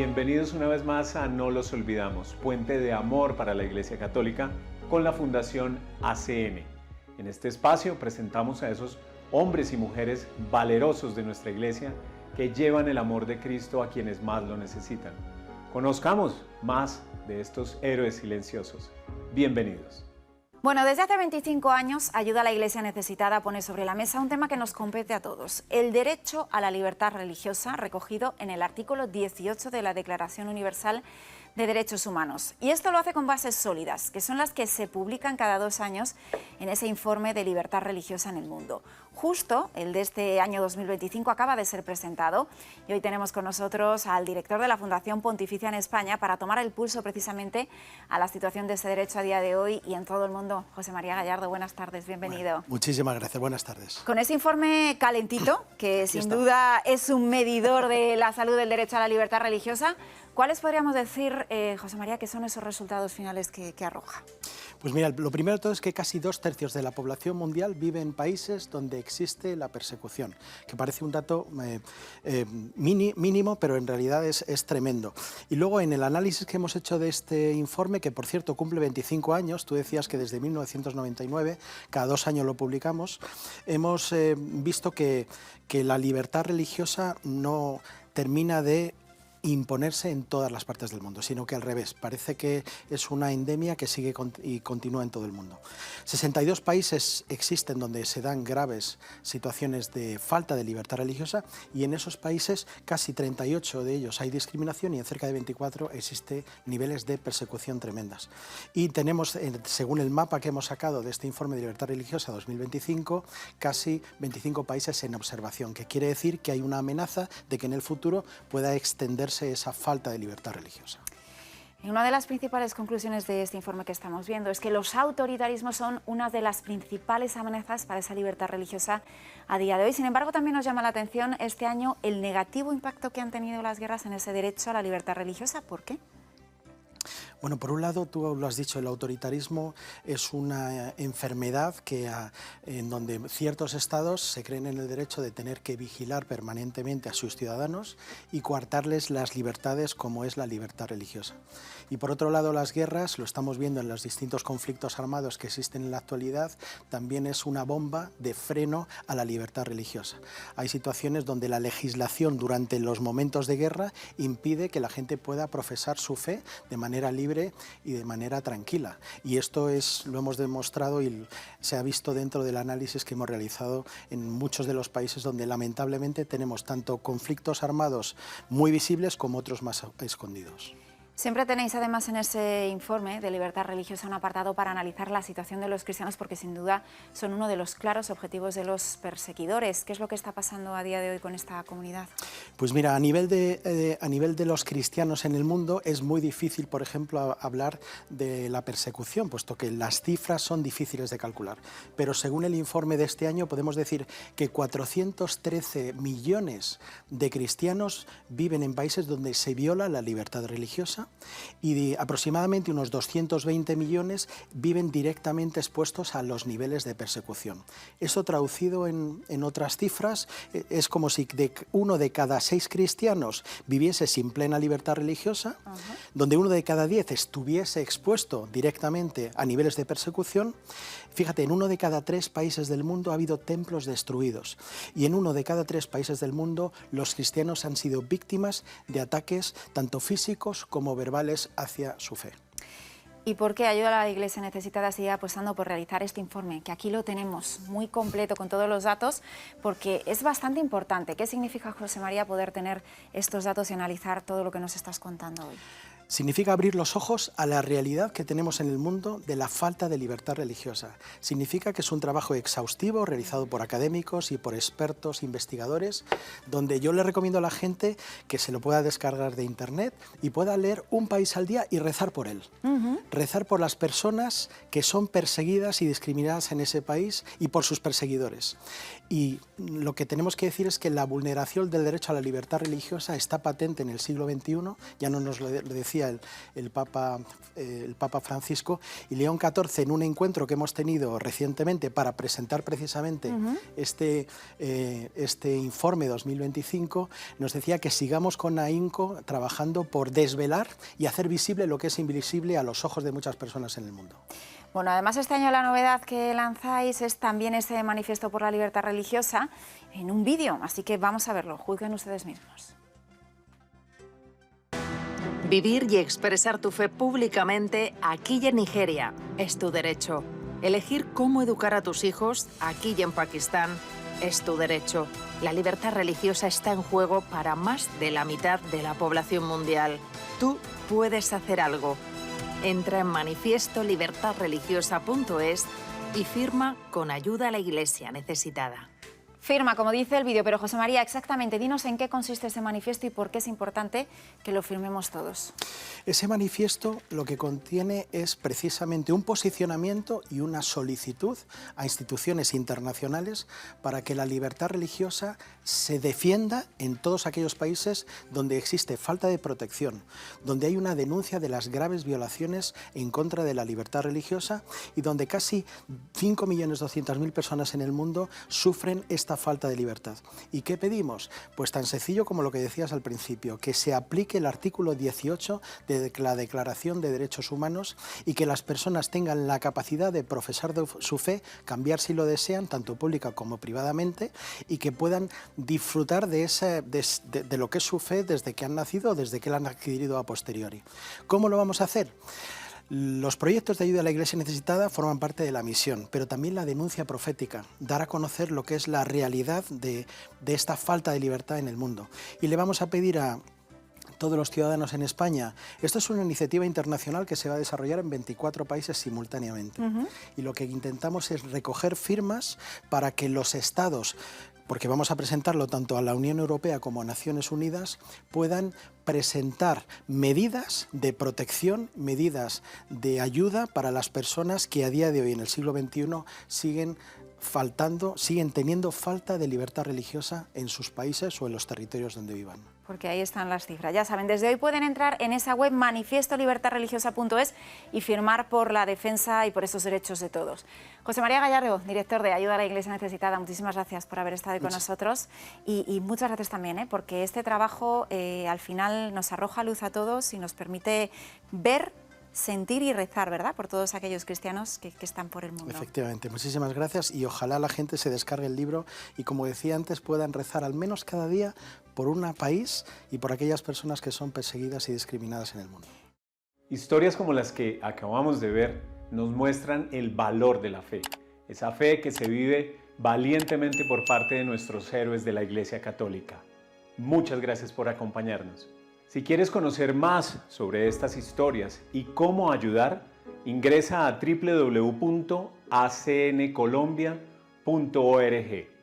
Bienvenidos una vez más a No los olvidamos, puente de amor para la Iglesia Católica con la Fundación ACN. En este espacio presentamos a esos hombres y mujeres valerosos de nuestra Iglesia que llevan el amor de Cristo a quienes más lo necesitan. Conozcamos más de estos héroes silenciosos. Bienvenidos. Bueno, desde hace 25 años, Ayuda a la Iglesia Necesitada pone sobre la mesa un tema que nos compete a todos: el derecho a la libertad religiosa, recogido en el artículo 18 de la Declaración Universal de Derechos Humanos. Y esto lo hace con bases sólidas, que son las que se publican cada 2 años en ese informe de libertad religiosa en el mundo. Justo el de este año 2025 acaba de ser presentado y hoy tenemos con nosotros al director de la Fundación Pontificia en España para tomar el pulso precisamente a la situación de ese derecho a día de hoy y en todo el mundo. José María Gallardo, buenas tardes, bienvenido. Bueno, muchísimas gracias, buenas tardes. Con ese informe calentito, que sin duda es un medidor de la salud del derecho a la libertad religiosa, ¿cuáles podríamos decir, José María, que son esos resultados finales que arroja? Pues mira, lo primero de todo es que casi 2/3 de la población mundial vive en países donde existe la persecución, que parece un dato mínimo, pero en realidad es tremendo. Y luego en el análisis que hemos hecho de este informe, que por cierto cumple 25 años, tú decías que desde 1999, cada 2 años lo publicamos, hemos visto que la libertad religiosa no termina de imponerse en todas las partes del mundo, sino que al revés, parece que es una endemia que sigue y continúa en todo el mundo. 62 países existen donde se dan graves situaciones de falta de libertad religiosa y en esos países, casi 38 de ellos hay discriminación y en cerca de 24 existen niveles de persecución tremendas. Y tenemos, según el mapa que hemos sacado de este informe de libertad religiosa 2025, casi 25 países en observación, que quiere decir que hay una amenaza de que en el futuro pueda extenderse esa falta de libertad religiosa. Y una de las principales conclusiones de este informe que estamos viendo es que los autoritarismos son una de las principales amenazas para esa libertad religiosa a día de hoy. Sin embargo, también nos llama la atención este año el negativo impacto que han tenido las guerras en ese derecho a la libertad religiosa. ¿Por qué? Bueno, por un lado, tú lo has dicho, el autoritarismo es una enfermedad en donde ciertos estados se creen en el derecho de tener que vigilar permanentemente a sus ciudadanos y coartarles las libertades como es la libertad religiosa. Y por otro lado, las guerras, lo estamos viendo en los distintos conflictos armados que existen en la actualidad, también es una bomba de freno a la libertad religiosa. Hay situaciones donde la legislación durante los momentos de guerra impide que la gente pueda profesar su fe de manera libre y de manera tranquila. Y esto lo hemos demostrado y se ha visto dentro del análisis que hemos realizado en muchos de los países donde lamentablemente tenemos tanto conflictos armados muy visibles como otros más escondidos. Siempre tenéis además en ese informe de libertad religiosa un apartado para analizar la situación de los cristianos porque sin duda son uno de los claros objetivos de los perseguidores. ¿Qué es lo que está pasando a día de hoy con esta comunidad? Pues mira, a nivel de los cristianos en el mundo es muy difícil, por ejemplo, hablar de la persecución, puesto que las cifras son difíciles de calcular. Pero según el informe de este año podemos decir que 413 millones de cristianos viven en países donde se viola la libertad religiosa y aproximadamente unos 220 millones viven directamente expuestos a los niveles de persecución. Eso traducido en otras cifras es como si uno de cada 6 cristianos viviese sin plena libertad religiosa, donde 1 de cada 10 estuviese expuesto directamente a niveles de persecución. Fíjate, en 1 de cada 3 países del mundo ha habido templos destruidos y en 1 de cada 3 países del mundo los cristianos han sido víctimas de ataques tanto físicos como verbales hacia su fe. ¿Y por qué Ayuda a la Iglesia Necesitada sigue apostando por realizar este informe? Que aquí lo tenemos muy completo con todos los datos, porque es bastante importante. ¿Qué significa, José María, poder tener estos datos y analizar todo lo que nos estás contando hoy? Significa abrir los ojos a la realidad que tenemos en el mundo de la falta de libertad religiosa. Significa que es un trabajo exhaustivo realizado por académicos y por expertos, investigadores, donde yo le recomiendo a la gente que se lo pueda descargar de internet y pueda leer un país al día y rezar por él. Rezar por las personas que son perseguidas y discriminadas en ese país y por sus perseguidores. Y lo que tenemos que decir es que la vulneración del derecho a la libertad religiosa está patente en el siglo XXI, ya no nos lo decía decía el Papa Francisco, y León XIV, en un encuentro que hemos tenido recientemente para presentar precisamente este informe 2025, nos decía que sigamos con ahínco trabajando por desvelar y hacer visible lo que es invisible a los ojos de muchas personas en el mundo. Bueno, además este año la novedad que lanzáis es también ese manifiesto por la libertad religiosa en un vídeo, así que vamos a verlo, juzguen ustedes mismos. Vivir y expresar tu fe públicamente aquí y en Nigeria es tu derecho. Elegir cómo educar a tus hijos aquí y en Pakistán es tu derecho. La libertad religiosa está en juego para más de la mitad de la población mundial. Tú puedes hacer algo. Entra en manifiestolibertadreligiosa.es y firma con ayuda a la Iglesia necesitada. Firma, como dice el vídeo, pero José María, exactamente, dinos en qué consiste ese manifiesto y por qué es importante que lo firmemos todos. Ese manifiesto lo que contiene es precisamente un posicionamiento y una solicitud a instituciones internacionales para que la libertad religiosa se defienda en todos aquellos países donde existe falta de protección, donde hay una denuncia de las graves violaciones en contra de la libertad religiosa y donde casi 5.200.000 personas en el mundo sufren esta falta de libertad. ¿Y qué pedimos? Pues tan sencillo como lo que decías al principio, que se aplique el artículo 18 de la Declaración de Derechos Humanos y que las personas tengan la capacidad de profesar su fe, cambiar si lo desean, tanto pública como privadamente, y que puedan disfrutar de lo que es su fe desde que han nacido o desde que la han adquirido a posteriori. ¿Cómo lo vamos a hacer? Los proyectos de ayuda a la Iglesia necesitada forman parte de la misión, pero también la denuncia profética, dar a conocer lo que es la realidad de esta falta de libertad en el mundo. Y le vamos a pedir a todos los ciudadanos en España, esto es una iniciativa internacional que se va a desarrollar en 24 países simultáneamente. Y lo que intentamos es recoger firmas para que los estados, porque vamos a presentarlo tanto a la Unión Europea como a Naciones Unidas, puedan presentar medidas de protección, medidas de ayuda para las personas que a día de hoy, en el siglo XXI, siguen teniendo falta de libertad religiosa en sus países o en los territorios donde vivan. Porque ahí están las cifras. Ya saben, desde hoy pueden entrar en esa web manifiestolibertadreligiosa.es y firmar por la defensa y por esos derechos de todos. José María Gallardo, director de Ayuda a la Iglesia Necesitada, muchísimas gracias por haber estado con nosotros y muchas gracias también, porque este trabajo al final nos arroja luz a todos y nos permite ver, sentir y rezar, ¿verdad?, por todos aquellos cristianos que están por el mundo. Efectivamente, muchísimas gracias y ojalá la gente se descargue el libro y, como decía antes, puedan rezar al menos cada día por un país y por aquellas personas que son perseguidas y discriminadas en el mundo. Historias como las que acabamos de ver nos muestran el valor de la fe, esa fe que se vive valientemente por parte de nuestros héroes de la Iglesia Católica. Muchas gracias por acompañarnos. Si quieres conocer más sobre estas historias y cómo ayudar, ingresa a www.acncolombia.org.